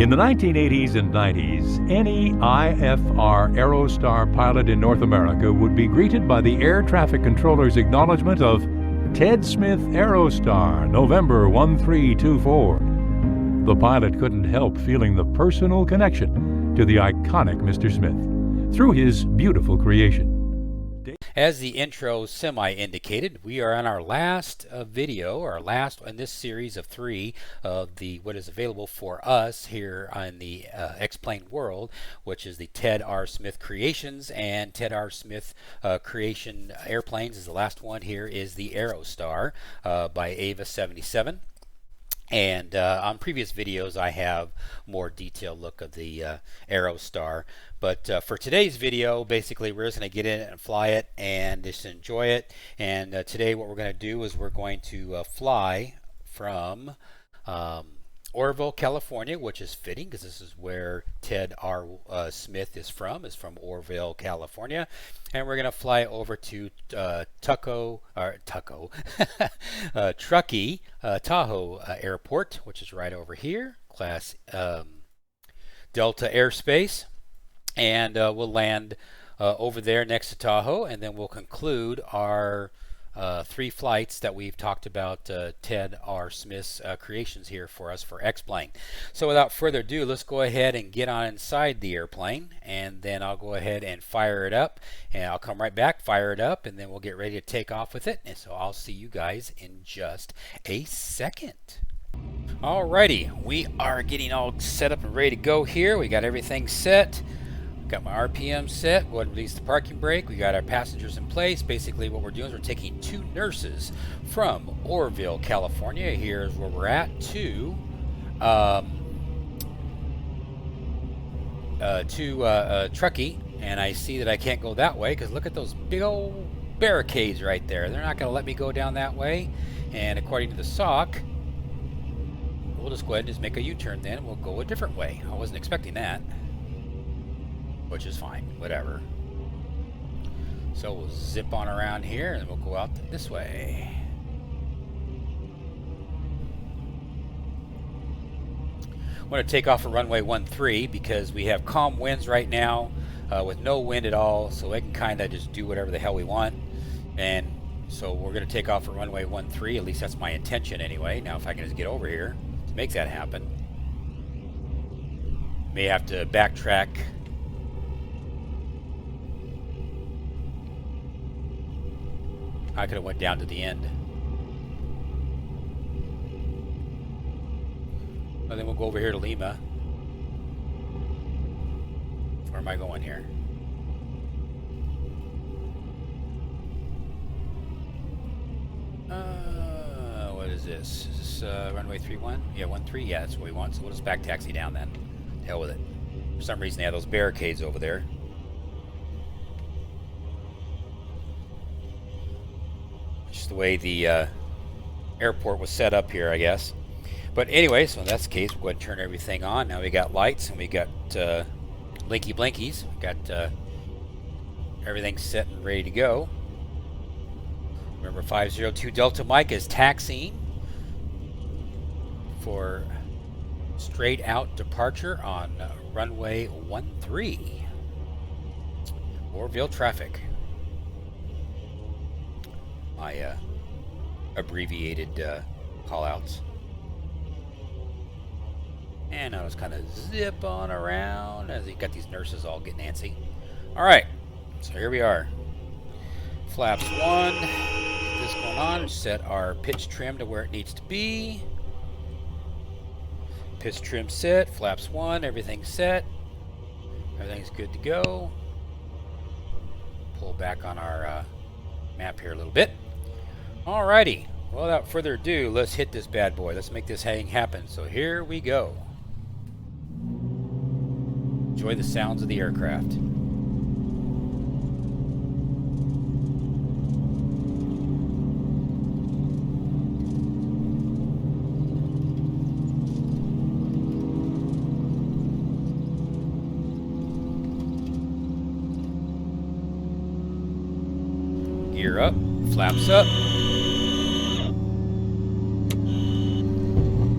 In the 1980s and 90s, any IFR Aerostar pilot in North America would be greeted by the air traffic controller's acknowledgement of Ted Smith Aerostar, November 1324. The pilot couldn't help feeling the personal connection to the iconic Mr. Smith through his beautiful creation. As the intro semi-indicated, we are on our last video, our last in this series of 3 of the what is available for us here on the X-Plane world, which is the Ted R. Smith Creations, and Ted R. Smith Creation Airplanes is the last one. Here is the Aerostar by Avia71. And on previous videos I have more detailed look of the Aerostar, but for today's video basically we're just going to get in it and fly it and just enjoy it. And today what we're going to do is we're going to fly from Oroville, California, which is fitting because this is where Ted R. Smith is from Oroville, California. And we're going to fly over to Truckee, Tahoe Airport, which is right over here, Class Delta Airspace. And we'll land over there next to Tahoe, and then we'll conclude our 3 flights that we've talked about Ted R. Smith's creations here for us for X-Plane. So without further ado, let's go ahead and get on inside the airplane, and then I'll go ahead and fire it up, and I'll come right back, fire it up, and then we'll get ready to take off with it. And so I'll see you guys in just a second. Alrighty, we are getting all set up and ready to go here. We got everything set. Got my RPM set. Go ahead and release the parking brake. We got our passengers in place. Basically what we're doing is we're taking 2 nurses from Oroville, California. Here's where we're at, to Truckee. And I see that I can't go that way because look at those big old barricades right there. They're not going to let me go down that way. And according to the SOC, we'll just go ahead and just make a U-turn then. We'll go a different way. I wasn't expecting that, which is fine, whatever. So we'll zip on around here and we'll go out this way. I'm going to take off at runway 13 because we have calm winds right now with no wind at all, so we can kind of just do whatever the hell we want. And so we're going to take off at runway 13, at least that's my intention anyway. Now if I can just get over here to make that happen. May have to backtrack. I could have went down to the end. And then we'll go over here to Lima. Where am I going here? What is this? Is this runway 31? Yeah, 13? Yeah, that's what we want. So we'll just back taxi down then. Hell with it. For some reason they have those barricades over there. Just the way the airport was set up here, I guess. But anyway, so in that case, we'll go ahead and turn everything on. Now we got lights and we got blinky blinkies. We got everything set and ready to go. Remember, 502 Delta Mike is taxiing for straight out departure on runway 13. Oroville traffic. My abbreviated callouts. And I'll just kind of zip on around as you got these nurses all getting antsy. Alright, so here we are. Flaps 1. Get this going on. Set our pitch trim to where it needs to be. Pitch trim set. Flaps 1. Everything's set. Everything's good to go. Pull back on our map here a little bit. Alrighty. Well, without further ado, let's hit this bad boy. Let's make this thing happen. So here we go. Enjoy the sounds of the aircraft. Gear up, flaps up.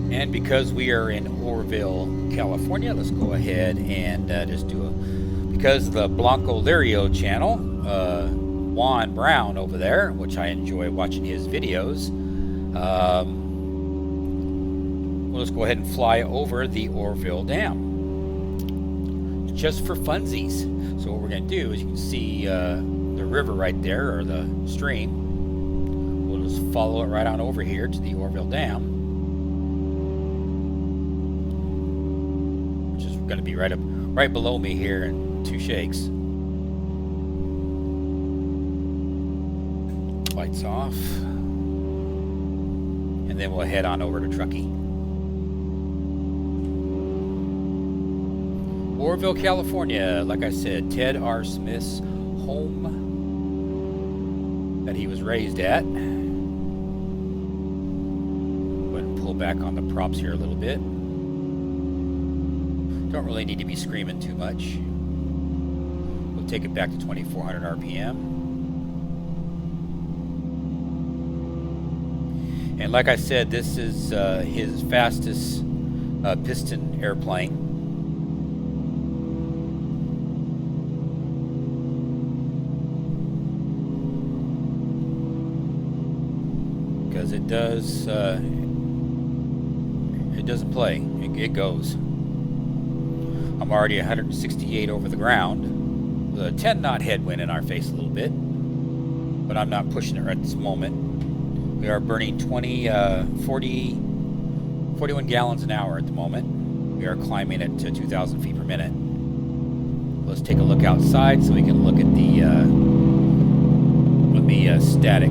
And And because we are in Orville, California, let's go ahead and just do a, because the Blanco Lirio channel, Juan Brown over there, which I enjoy watching his videos, we'll just go ahead and fly over the Orville Dam, just for funsies. So what we're going to do is, you can see the river right there, or the stream. We'll just follow it right on over here to the Orville Dam, which is going to be right below me here in 2 shakes. Lights off, and then we'll head on over to Truckee. Orville, California, like I said, Ted R. Smith's home that he was raised at. Go ahead and pull back on the props here a little bit. Don't really need to be screaming too much. We'll take it back to 2400 RPM. And like I said, this is his fastest piston airplane. Because it doesn't play. It goes. I'm already 168 over the ground. The 10 knot headwind in our face a little bit, but I'm not pushing it right this moment. We are burning 41 gallons an hour at the moment. We are climbing at 2,000 feet per minute. Let's take a look outside so we can look at the static.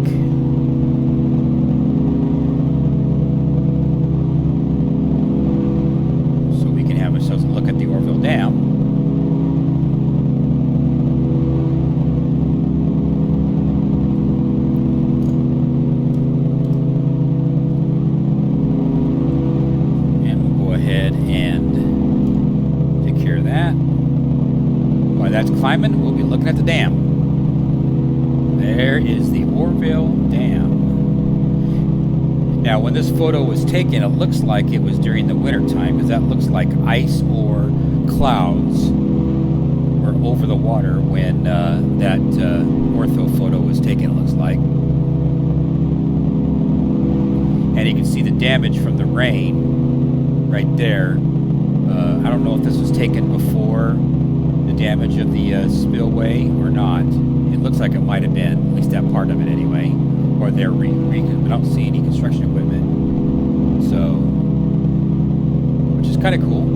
So we can have ourselves a look at the Orville Dam. Climbing, we'll be looking at the dam. There is the Orville Dam. Now, when this photo was taken, it looks like it was during the winter time, because that looks like ice or clouds were over the water when that ortho photo was taken, it looks like. And you can see the damage from the rain right there. I don't know if this was taken before damage of the spillway or not. It looks like it might have been, at least that part of it anyway, or they're I don't see any construction equipment, so, which is kind of cool.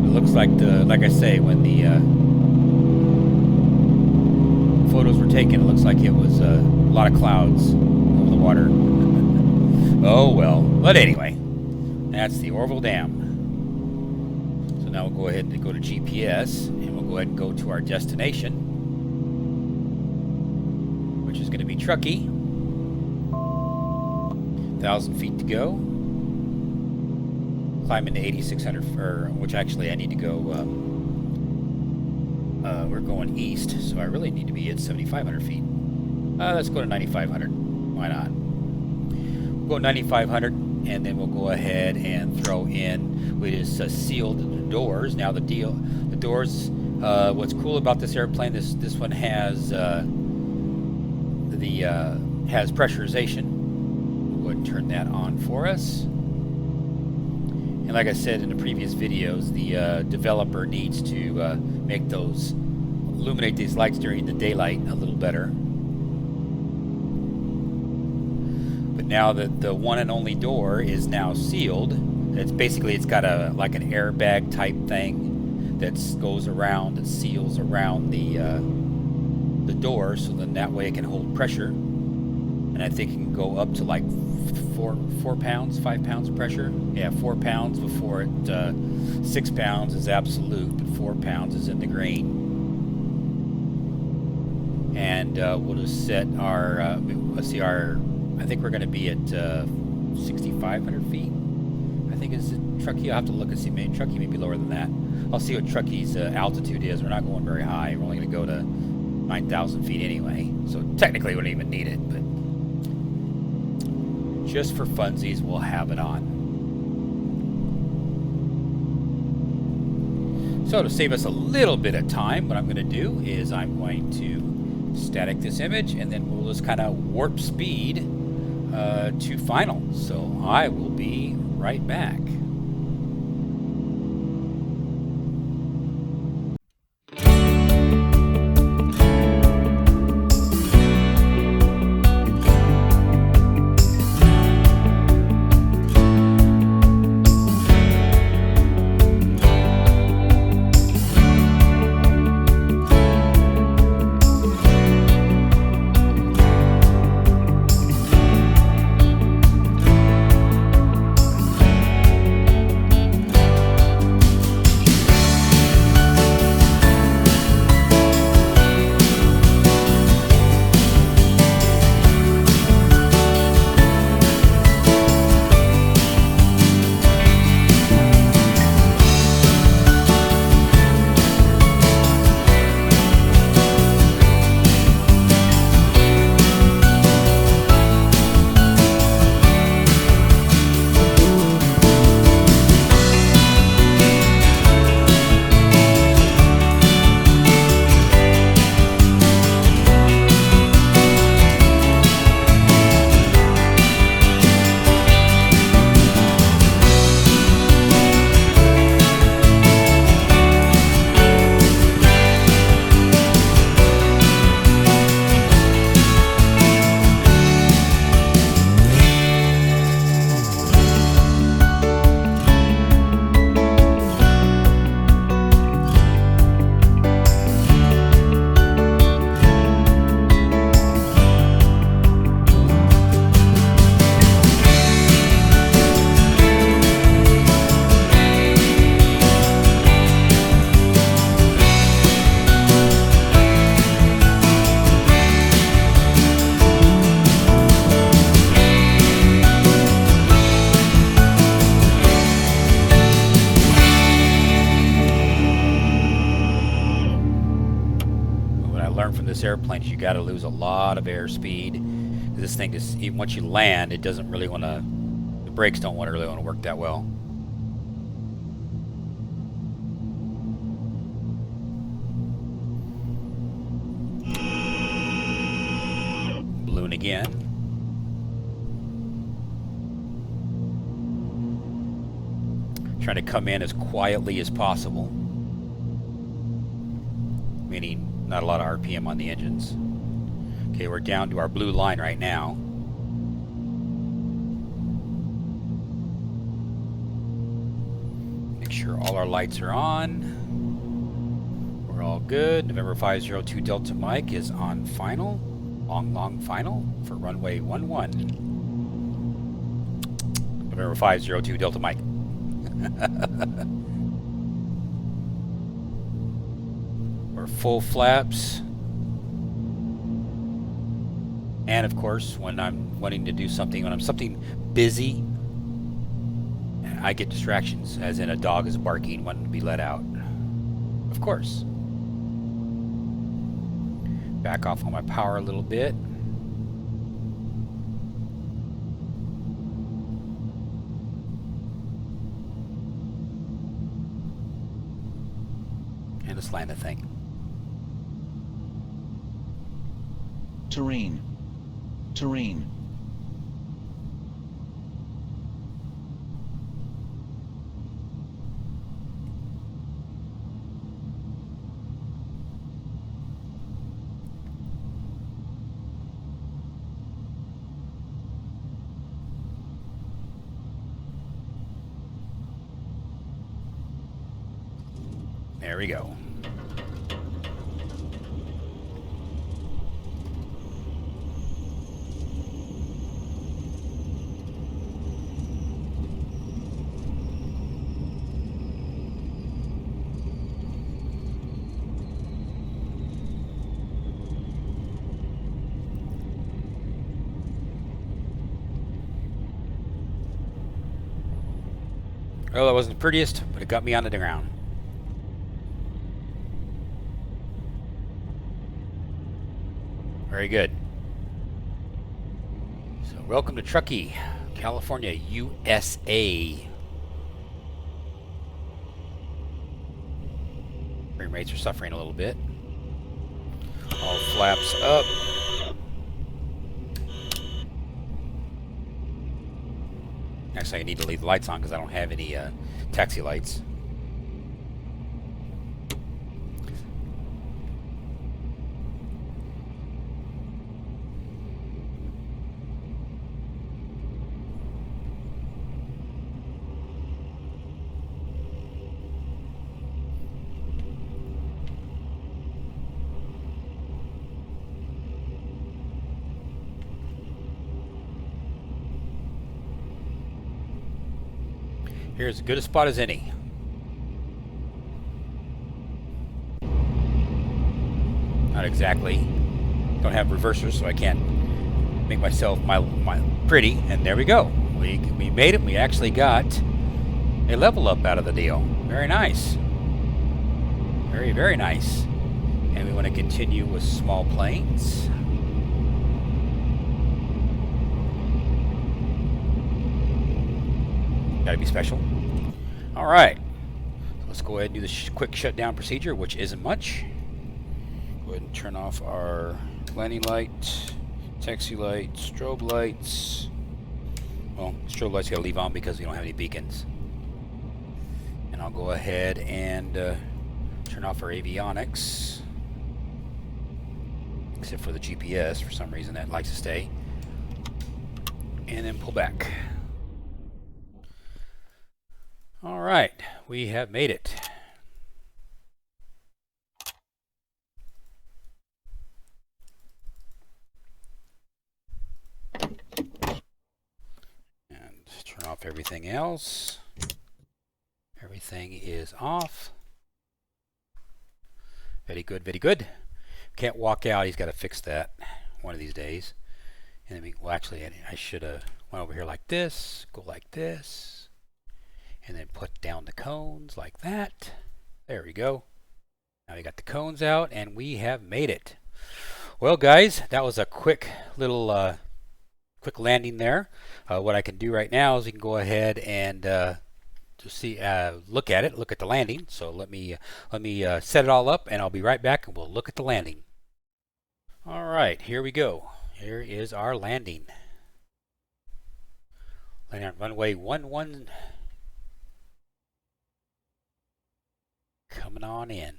It looks like like I say, when the photos were taken, it looks like it was a lot of clouds over the water. Oh well, but anyway. That's the Orville Dam. So now we'll go ahead and go to GPS, and we'll go ahead and go to our destination, which is going to be Truckee. 1,000 feet to go. Climbing to 8,600, which actually I need to go, we're going east, so I really need to be at 7,500 feet. Let's go to 9,500. Why not? We'll go 9,500. And then we'll go ahead and throw in, we just sealed the doors. Now the doors, what's cool about this airplane, this one has has pressurization. We'll go ahead and turn that on for us. And like I said in the previous videos, the developer needs to illuminate these lights during the daylight a little better. Now that the one and only door is now sealed, it's got like an airbag type thing that goes around and seals around the door, so then that way it can hold pressure. And I think it can go up to like 5 pounds of pressure. Yeah, 4 pounds before it 6 pounds is absolute, but 4 pounds is in the green. And we'll just set our let's see, I think we're going to be at 6,500 feet. I think it's Truckee. I'll have to look and see. Maybe Truckee may be lower than that. I'll see what Truckee's altitude is. We're not going very high. We're only going to go to 9,000 feet anyway. So technically we don't even need it. But just for funsies, we'll have it on. So to save us a little bit of time, what I'm going to do is I'm going to static this image, and then we'll just kind of warp speed to final. So I will be right back. Airplane, you got to lose a lot of airspeed. This thing is, even once you land, it doesn't really want to, the brakes don't really want to work that well. Balloon again. Trying to come in as quietly as possible, meaning not a lot of RPM on the engines. Okay, we're down to our blue line right now. Make sure all our lights are on. We're all good. November 502 Delta Mike is on final. Long final for runway 11. November 502 Delta Mike. We're full flaps. And of course, when I'm wanting to do something, when I'm something busy, I get distractions, as in a dog is barking, wanting to be let out. Of course. Back off on my power a little bit. And let's land the thing. Terrain. Terrain. There we go. Well, that wasn't the prettiest, but it got me onto the ground. Very good. So welcome to Truckee. California, USA. Frame rates are suffering a little bit. All flaps up. Actually, I need to leave the lights on because I don't have any taxi lights. Here's as good a spot as any. Not exactly. Don't have reversers, so I can't make myself my pretty. And there we go. We made it. We actually got a level up out of the deal. Very nice. Very, very nice. And we want to continue with small planes. Gotta be special. All right. So let's go ahead and do the quick shutdown procedure, which isn't much. Go ahead and turn off our landing light, taxi light, strobe lights. Well, strobe lights gotta leave on because we don't have any beacons. And I'll go ahead and turn off our avionics. Except for the GPS, for some reason that likes to stay. And then pull back. All right, we have made it. And turn off everything else. Everything is off. Very good, very good. Can't walk out, he's got to fix that one of these days. And then well, actually, I should have went over here like this, go like this. And then put down the cones like that. There we go. Now we got the cones out and we have made it. Well guys, that was a quick little quick landing there. What I can do right now is we can go ahead and just see look at it, look at the landing. So let me set it all up and I'll be right back and we'll look at the landing. All right, here we go. Here is our landing. Landing on runway 11. Coming on in.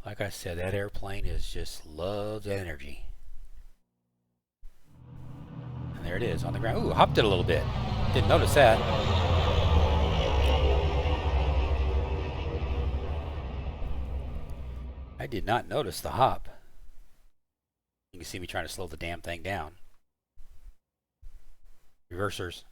Like I said, that airplane just loves energy. And there it is on the ground. Ooh, hopped it a little bit. Didn't notice that. I did not notice the hop. You can see me trying to slow the damn thing down. Reversers.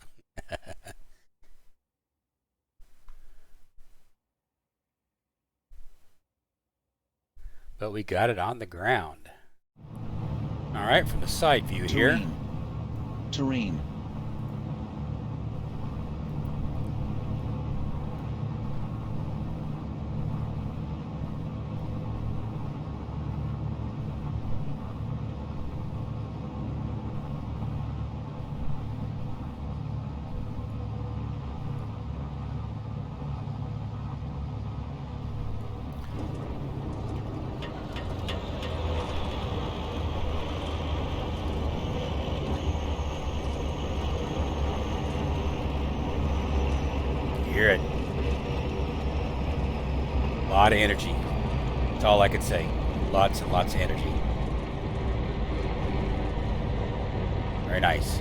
But we got it on the ground. All right, from the side view here. Terrain. Hear it. A lot of energy. That's all I can say. Lots and lots of energy. Very nice.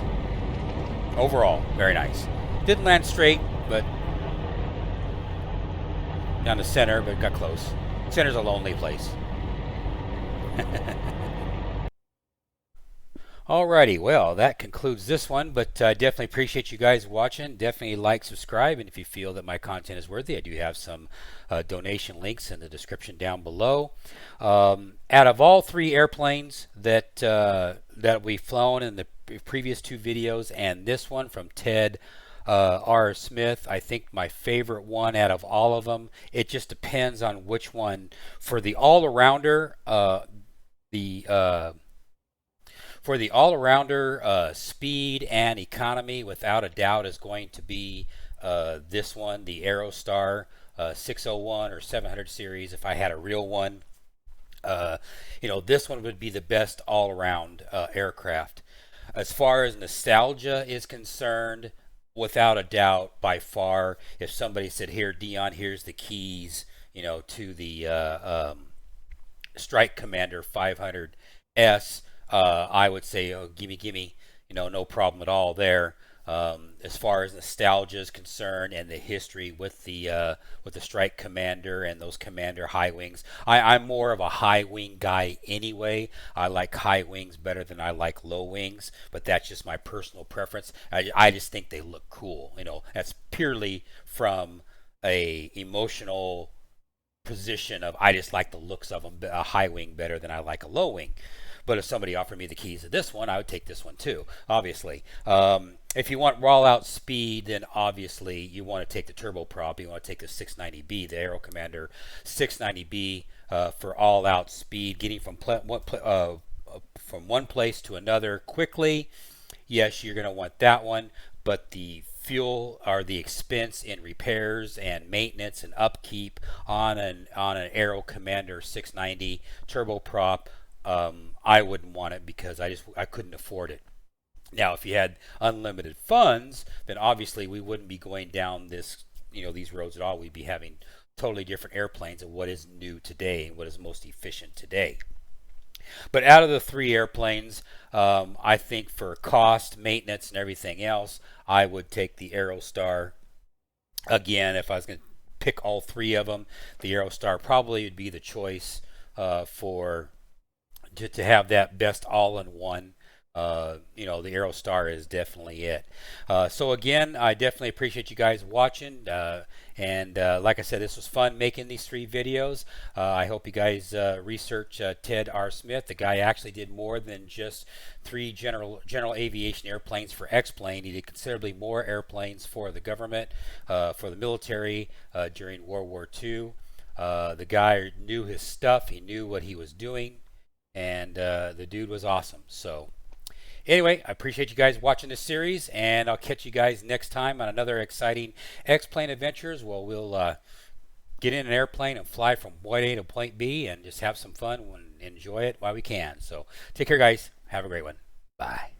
Overall, very nice. Didn't land straight, but down the center, but got close. Center's a lonely place. Alrighty, well, that concludes this one, but I definitely appreciate you guys watching. Definitely like, subscribe, and if you feel that my content is worthy, I do have some donation links in the description down below. Out of all three airplanes that we've flown in the previous two videos and this one from Ted R. Smith, I think my favorite one out of all of them. It just depends on which one. For the all-arounder, speed and economy, without a doubt, is going to be this one, the Aerostar 601 or 700 series. If I had a real one, this one would be the best all-around aircraft. As far as nostalgia is concerned, without a doubt, by far, if somebody said, "Here, Dion, here's the keys," to the Strike Commander 500S, I would say, "Oh, gimme, no problem at all there." As far as nostalgia is concerned and the history with the Strike Commander and those Commander high wings, I'm more of a high wing guy anyway. I like high wings better than I like low wings, but that's just my personal preference. I just think they look cool. That's purely from a emotional position of I just like the looks of them, a high wing better than I like a low wing. But if somebody offered me the keys to this one, I would take this one too, obviously. If you want raw-out speed, then obviously you want to take the turboprop. You want to take the 690B, the Aero Commander 690B, for all-out speed, getting from one place to another quickly. Yes, you're going to want that one, but the fuel or the expense in repairs and maintenance and upkeep on an Aero Commander 690 turboprop, I wouldn't want it because I couldn't afford it. Now, if you had unlimited funds, then obviously we wouldn't be going down these roads at all. We'd be having totally different airplanes and what is new today and what is most efficient today. But out of the three airplanes, I think for cost, maintenance, and everything else, I would take the Aerostar. Again, if I was going to pick all three of them, the Aerostar probably would be the choice to have that best all-in-one. The Aerostar is definitely it. So again, I definitely appreciate you guys watching. And like I said, this was fun making these three videos. I hope you guys research Ted R. Smith. The guy actually did more than just 3 general aviation airplanes for X-Plane. He did considerably more airplanes for the government, for the military during World War II. The guy knew his stuff. He knew what he was doing. And the dude was awesome. So anyway, I appreciate you guys watching this series, and I'll catch you guys next time on another exciting X-Plane adventures. Well, we'll get in an airplane and fly from point A to point B and just have some fun and enjoy it while we can. So take care, guys. Have a great one. Bye.